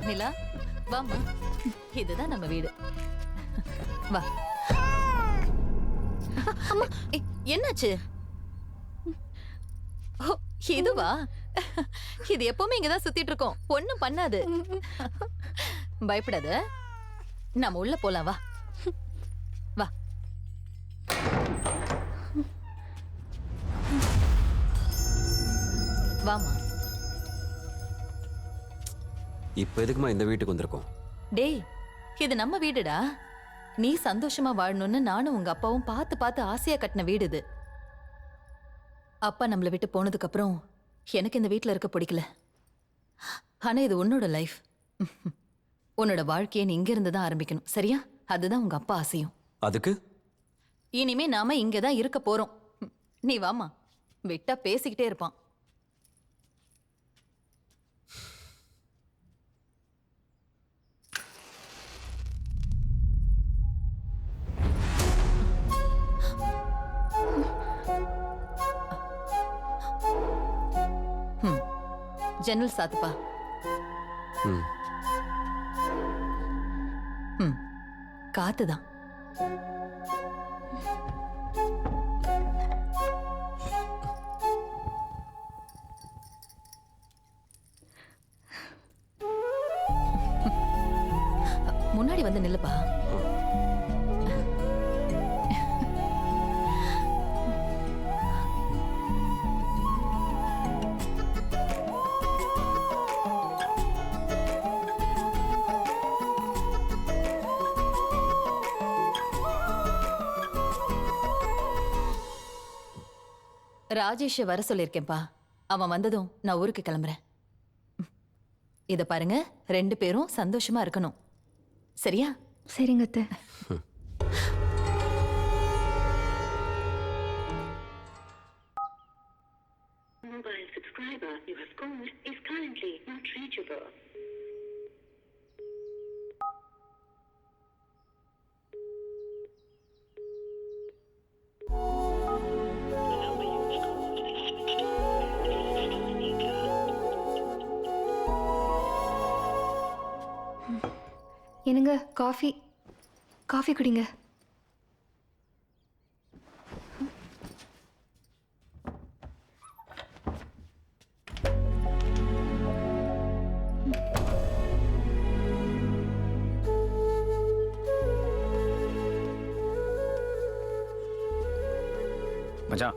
நிலா வாம்மா, இதுதான் நம்ம வீடு. வா. அம்மா, என்னாச்சு? ஓ, இதுவா? இது எப்பவுமே இங்கதான் சுத்திட்டு இருக்கோம், ஒண்ணும் பண்ணாது. பயப்படாத, நம்ம உள்ள போலாம். வா வா. வாமா. இப்ப எதுக்குமா இந்த வீட்டுக்கு வந்திருக்கோம்? டேய், இது நம்ம வீடுடா. நீ சந்தோஷமா வாழணும்னு நானும் உங்க அப்பாவும் பார்த்து பார்த்து ஆசையா கட்டின வீடு இது. அப்பா நம்மளை விட்டு போனதுக்கு அப்புறம் எனக்கு இந்த வீட்ல இருக்க பிடிக்கல. ஆனா இது உன்னோட லைஃப். உன்னோட வாழ்க்கையை நீ இங்க இருந்து தான் ஆரம்பிக்கணும், சரியா? அதுதான் உங்க அப்பா ஆசையும். அதுக்கு இனிமே நாம இங்கதான் இருக்க போறோம். நீ வாமா, விட்டா பேசிக்கிட்டே இருப்பான். ஜன்னல் சாத்துப்பா. காத்துதான். முன்னாடி வந்து நில்லுப்பா. ராஜேஷை வர சொல்லியிருக்கேன்ப்பா. அவன் வந்ததும் நான் ஊருக்கு கிளம்புறேன். இத பாருங்க, 2 பேரும் சந்தோஷமா இருக்கணும், சரியா? சரிங்க அத்தை. Mobile subscriber you have called is currently not reachable. என்னங்க, காஃபி காஃபி குடிங்க. மச்சான்,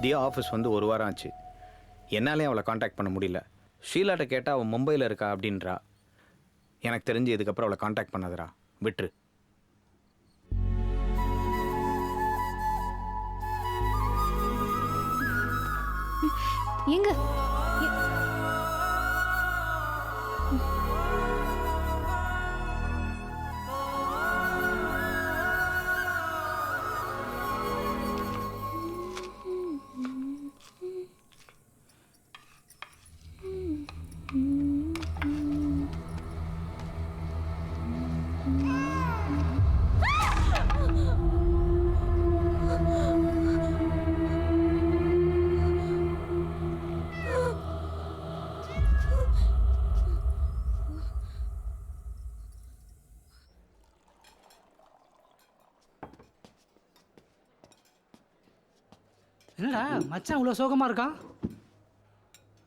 தியா ஆஃபீஸ் வந்து 1 வாரம் ஆச்சு. என்னாலே அவளை காண்டாக்ட் பண்ண முடியல. ஷீலாட்ட கேட்டால் அவள் மும்பையில் இருக்கா அப்படின்றா. எனக்கு தெரிஞ்சு இதுக்கப்புறம் அவளை காண்டாக்ட் பண்ணாதடா, விட்டுரு. ஏங்க, என்னடா மச்சான் இவ்வளோ சோகமாக இருக்கான்?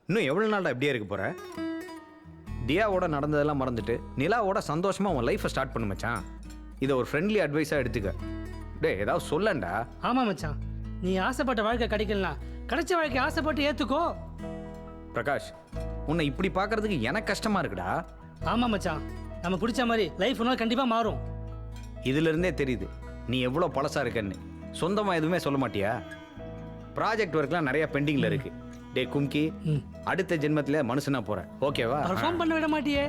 இன்னும் எவ்வளோ நாள்டா இப்படியே இருக்க போகிற? தியாவோட நடந்ததெல்லாம் மறந்துட்டு நிலாவோட சந்தோஷமாக உன் லைஃப்பை ஸ்டார்ட் பண்ணு மச்சான். இதை ஒரு ஃப்ரெண்ட்லி அட்வைஸாக எடுத்துக்க. டே, ஏதாவது சொல்லண்டா. ஆமாம் மச்சான், நீ ஆசைப்பட்ட வாழ்க்கை கிடைக்கலாம், கிடைச்ச வாழ்க்கை ஆசைப்பட்டு ஏற்றுக்கோ. பிரகாஷ், உன்னை இப்படி பார்க்கறதுக்கு எனக்கு கஷ்டமாக இருக்குடா. ஆமாம் மச்சான், நம்ம பிடிச்ச மாதிரி லைஃப் ஒன்றால் கண்டிப்பாக மாறும். இதிலிருந்தே தெரியுது நீ எவ்வளோ பழசாக இருக்கன்னு. சொந்தமாக எதுவுமே சொல்ல மாட்டியா? ப்ராஜெக்ட் ஒர்க்லாம் நிறைய பெண்டிங்கில் இருக்கு. டே கும்கி, அடுத்த ஜென்மத்தில் மனுஷனா போகிறேன், ஓகேவா? பர்ஃபார்ம் பண்ண விட மாட்டியே.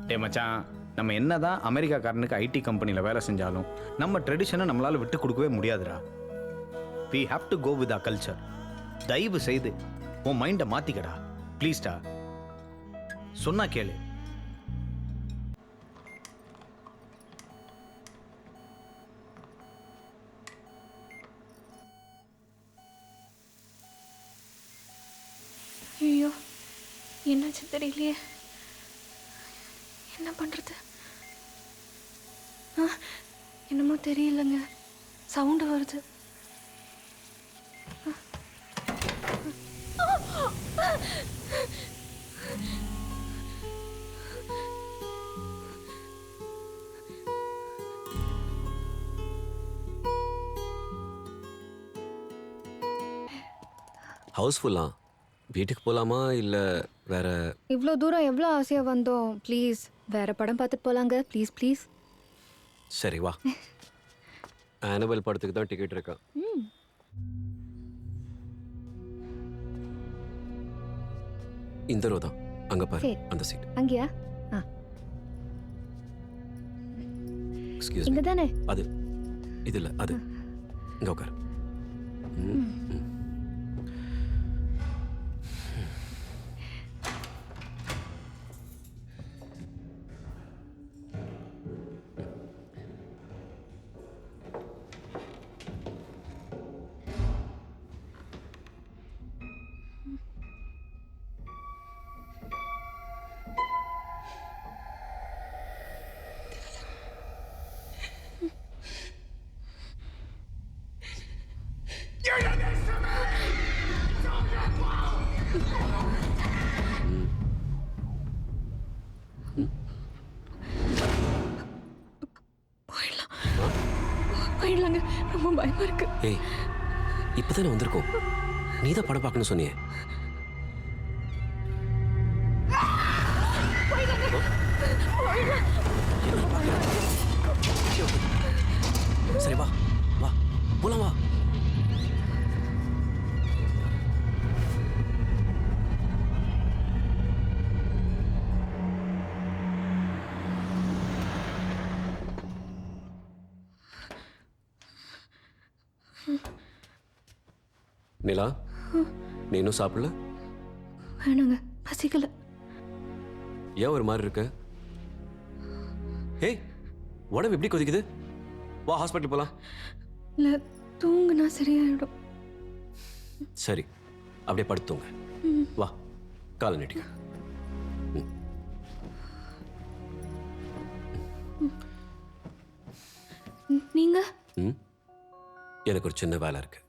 டே மச்சான், நம்ம என்னதான் அமெரிக்காக்காரனுக்கு ஐடி கம்பெனியில் வேலை செஞ்சாலும் நம்ம ட்ரெடிஷனை நம்மளால் விட்டு கொடுக்கவே முடியாதுடா. We have to go with a culture. தயவு செய்து உன் மைண்டை மாற்றிக்கடா ப்ளீஸ்டா. சொன்னா கேளு. ஐயோ, என்னாச்சு தெரியலையே. என்ன பண்ணுறது? என்னமோ தெரியலங்க, சவுண்டு வருது. ஹவுஸ்ஃபுல்லா வீட்டுக்கு போகலாமா இல்லை வேற? இவ்வளோ தூரம் எவ்வளோ ஆசையாக வந்தோம். ப்ளீஸ் வேற படம் பார்த்துட்டு போகலாங்க. Please please. சரி வா. ஆனபல் படத்துக்கு தான் டிக்கெட் இருக்கா. இந்த ரோ தான், அங்கே பாரு, சரி. அந்த சீட். அங்கேயா? எக்ஸ்கியூஸ் இங்கே தானே? அது இது இல்லை, அது இங்கே உட்காரு. போயிடலாங்க, ரொம்ப பயமா இருக்கு. ஏய், இப்பதானே வந்திருக்கோம், நீ தான் படம் பார்க்கணும்னு சொன்னியே. சரி வா வா போலாம் வா. நிலா, நீ இன்னும் சாப்பிடல? வேணாங்க, பசிக்கல. ஏன் ஒரு மாதிரி இருக்க? ஏய், உடம்பு எப்படி கொதிக்குது? வா ஹாஸ்பிட்டல் போலாம். இல்லை, தூங்குனா சரியாயிடும். சரி, அப்படியே படுத்துங்க. வா, காலை நீட்டிக்க. நீங்க? எனக்கு ஒரு சின்ன வேலை இருக்கு.